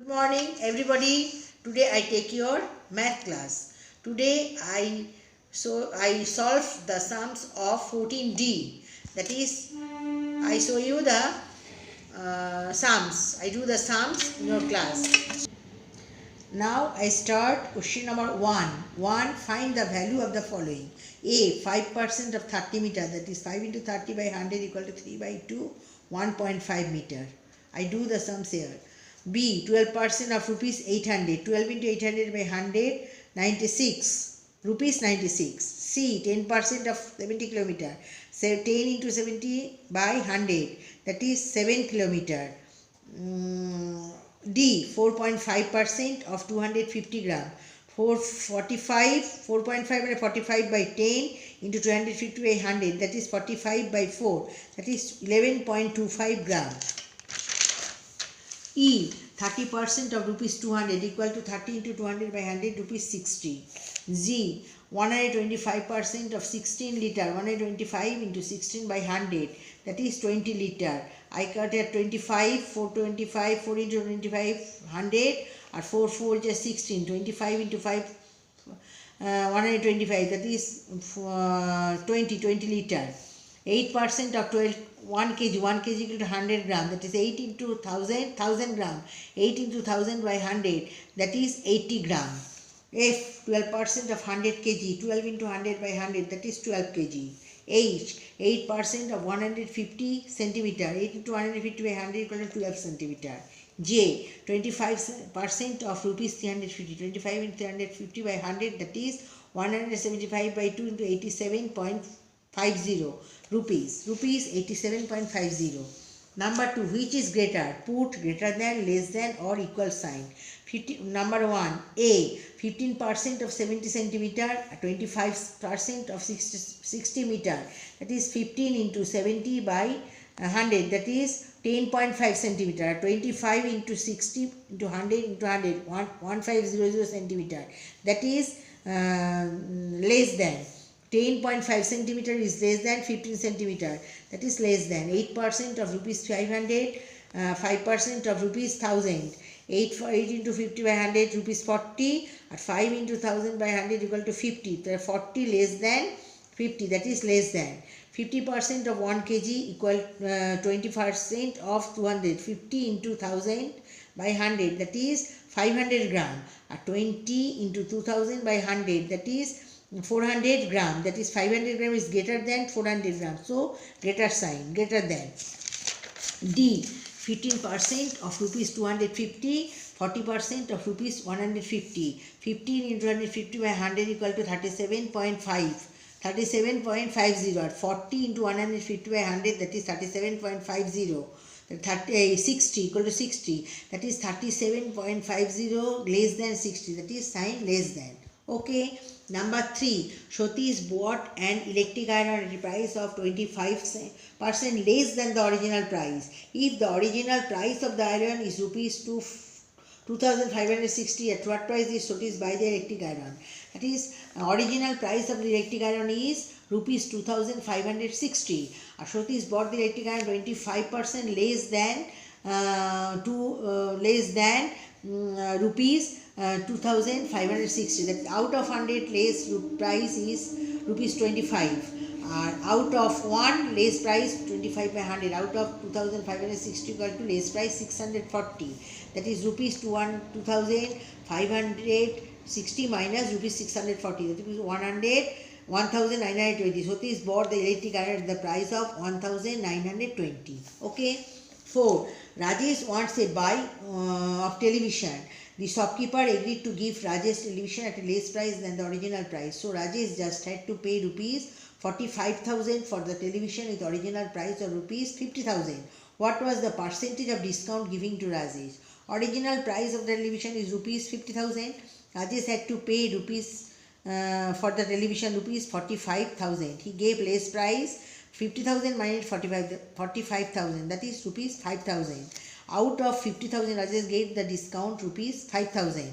Good morning, everybody. Today I take your math class. Today I solve the sums of 14D. That is, I show you the sums. I do the sums in your class. Now I start question number 1. 1. Find the value of the following. A. 5% of 30 meter, that is 5 into 30 by 100 equal to 3 by 2, 1.5 meter. I do the sums here. B. 12% of rupees 800, 12 into 800 by 100, 96, rupees 96. C. 10% of 70 kilometer, so 10 into 70 by 100, that is 7 kilometer. D. 4.5% of 250 gram, 4.5 by 45 by 10 into 250 by 100, that is 45 by 4, that is 11.25 gram. E. 30% of rupees 200 equal to 30 into 200 by 100, rupees 60. Z. 125% of 16 liter, 125 into 16 by 100, that is 20 liter. I cut at 25, 425, 4 into 25, 100, or 4, 4 just 16, 25 into 5, 125, that is 20 liter. 8% of 1 kg, 1 kg equal to 100 gram, that is 8 into 1000 gram, 8 into 1000 by 100, that is 80 gram. F. 12% of 100 kg, 12 into 100 by 100, that is 12 kg. H. 8% of 150 centimeter, 8 into 150 by 100 equal to 12 centimeter. J. 25% of rupees 350, 25 into 350 by 100, that is 175 by 2 into 87.50 rupees, 87.50. Number 2, which is greater? Put greater than, less than, or equal sign. Number 1, A. 15% of 70 centimeter, 25% of 60 meter, that is 15 into 70 by 100, that is 10.5 centimeter. 25 into 60 into 100 into 100, 1500 centimeter, that is less than. 10.5 centimeter is less than 15 centimeter, that is less than. 8% of rupees 500, 5% of rupees 1000, 8 into 50 by 100, rupees 40, or 5 into 1000 by 100 equal to 50, so 40 less than 50, that is less than. 50% of 1 kg equal 20% of 200, 50 into 1000 by 100, that is 500 gram, or 20 into 2000 by 100, that is 400 gram, that is 500 gram is greater than 400 gram, so greater sign, greater than. D. 15% of rupees 250, 40% of rupees 150, 15 into 150 by 100 equal to 37.5, 37.50, 40 into 150 by 100, that is 37.50, 60 equal to 60, that is 37.50 less than 60, that is sign less than. Okay. Number 3, Shrutis bought an electric iron at a price of 25% less than the original price. If the original price of the iron is rupees 2560, at what price is Shrutis buy the electric iron? That is, original price of the electric iron is rupees 2560. Shrutis bought the electric iron 25% less than rupees 2560. That out of 100 less price is rupees 25. Out of 1 less price 25 by 100. Out of 2560 equal to less price 640. That is rupees 2560 minus rupees 640. That is 1920. So this bought the electric iron at the price of 1920. Okay. 4. Rajesh wants a buy of television. The shopkeeper agreed to give Rajesh television at a less price than the original price. So Rajesh just had to pay rupees 45,000 for the television with original price of rupees 50,000. What was the percentage of discount given to Rajesh? Original price of the television is rupees 50,000. Rajesh had to pay rupees for the television rupees 45,000. He gave less price 50,000 minus 45,000, that is rupees 5,000. Out of 50,000, Rajesh gave the discount rupees 5,000.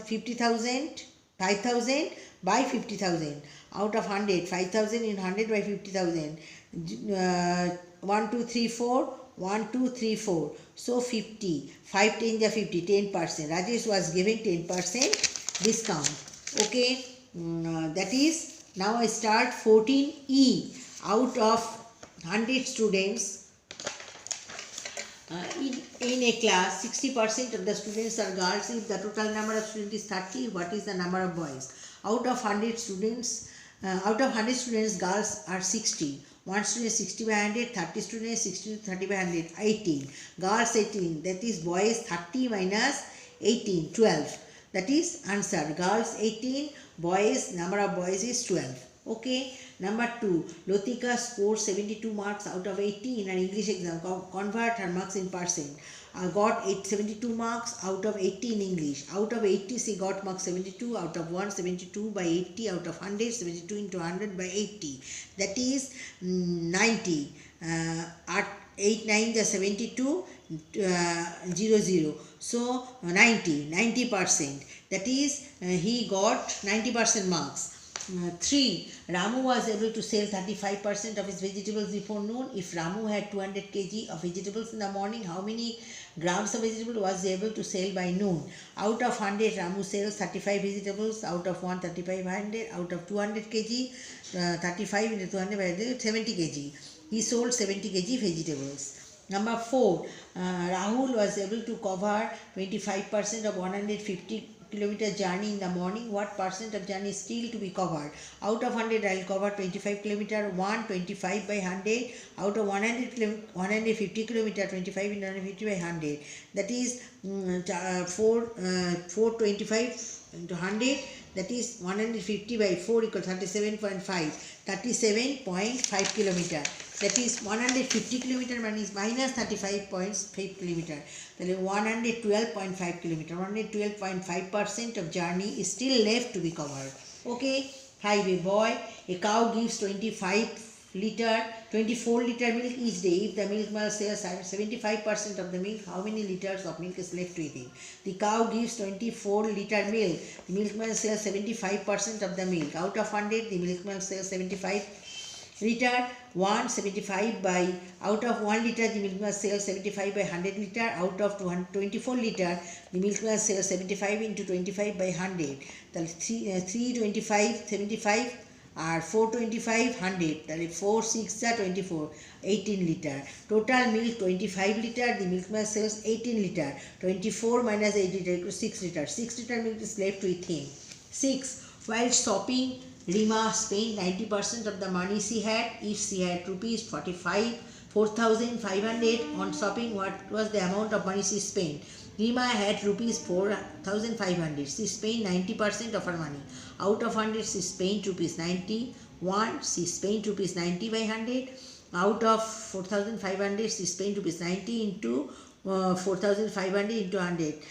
50,000 by 50,000. Out of 100, 5,000 in 100 by 50,000. 1, 2, 3, 4. 1, 2, 3, 4. So 50. 5 10 is 50, 10%. Rajesh was giving 10% discount. Okay, that is, now I start 14E. Out of 100 students, in a class, 60% of the students are girls. If the total number of students is 30, what is the number of boys? Out of 100 students, girls are 60. One student 60 by 100, 30 students 60 to 30 by 100, 18. Girls 18, that is boys 30 minus 18, 12. That is answer. Girls 18, boys, number of boys is 12. Okay. Number 2, Lotika scored 72 marks out of 80 in an English exam. Convert her marks in percent. Got 72 marks out of 80 in English. Out of 80, she got marks 72. Out of 1, 72 by 80. Out of 100, 72 into 100 by 80. That is 90. At 8 9 the 72, 0. So 90%. That is he got 90% marks. 3. Ramu was able to sell 35% of his vegetables before noon. If Ramu had 200 kg of vegetables in the morning, how many grams of vegetable was he able to sell by noon? Out of 100, Ramu sells 35 vegetables. Out of 1, 3500. Out of 200 kg, 35 into 200 by 70 kg. He sold 70 kg vegetables. Number 4, Rahul was able to cover 25% of 150 kilometer journey in the morning. What percent of journey is still to be covered? Out of 100, I will cover 25 kilometer. 25 by 100. Out of 150 kilometer, 25 into 150 by 100. That is 425 into 100. That is 150 by 4 equals 37.5. 37.5 kilometer. That is 150 kilometer minus 35.5 kilometer. That is 112.5 kilometer. 112.5% of journey is still left to be covered. Okay. 5. A boy. A cow gives 24 liter milk each day. If the milkman sells 75% of the milk, how many liters of milk is left with him? The cow gives 24 liter milk. The milkman sells 75% of the milk. Out of 100, the milkman sells 75 liter. 175 by, out of 1 liter, the milkman sells 75 by 100 liter. Out of 24 liter, the milkman sells 75 into 25 by 100. That is 325, 75 are 425, 100. That is 4 6 are 24, 18 liter. Total milk 25 liter. The milkman sells 18 liter. 24 minus 8 liter equals 6 liter. 6 liter milk is left with him. 6. While shopping, Rima spent 90% of the money she had. If she had rupees 4,500 on shopping, what was the amount of money she spent? Rima had rupees 4,500. She spent 90% of her money. Out of 100, she spent rupees 91. She spent rupees 90 by 100. Out of 4,500, she spent rupees 90 into 4,500 into 100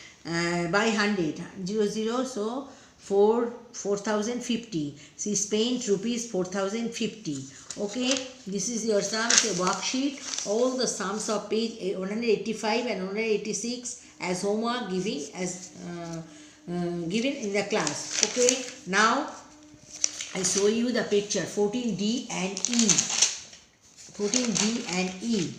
by 100. 0. So 4,050. She spent rupees 4,050. Okay, this is your sums, a worksheet. All the sums of page 185 and 186 as homework given in the class. Okay, now I show you the picture 14D and E. 14D and E.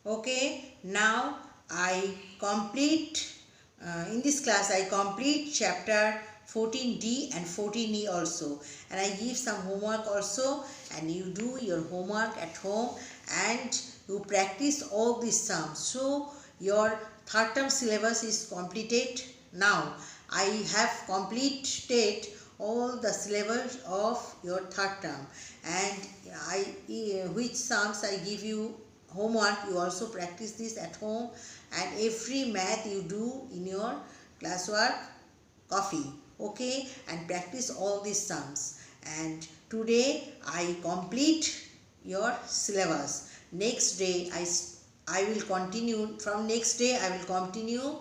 Okay, now I complete, in this class I complete chapter 14D and 14E also, and I give some homework also, and you do your homework at home and you practice all these sums. So your third term syllabus is completed. Now I have completed all the syllabus of your third term, and which sums I give you homework, you also practice this at home, and every math you do in your classwork copy. okay, and practice all these sums. And today I complete your syllabus. Next day I will continue, from next day I will continue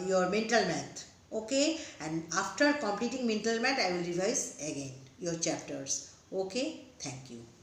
your mental math, okay, and after completing mental math I will revise again your chapters, okay. Thank you.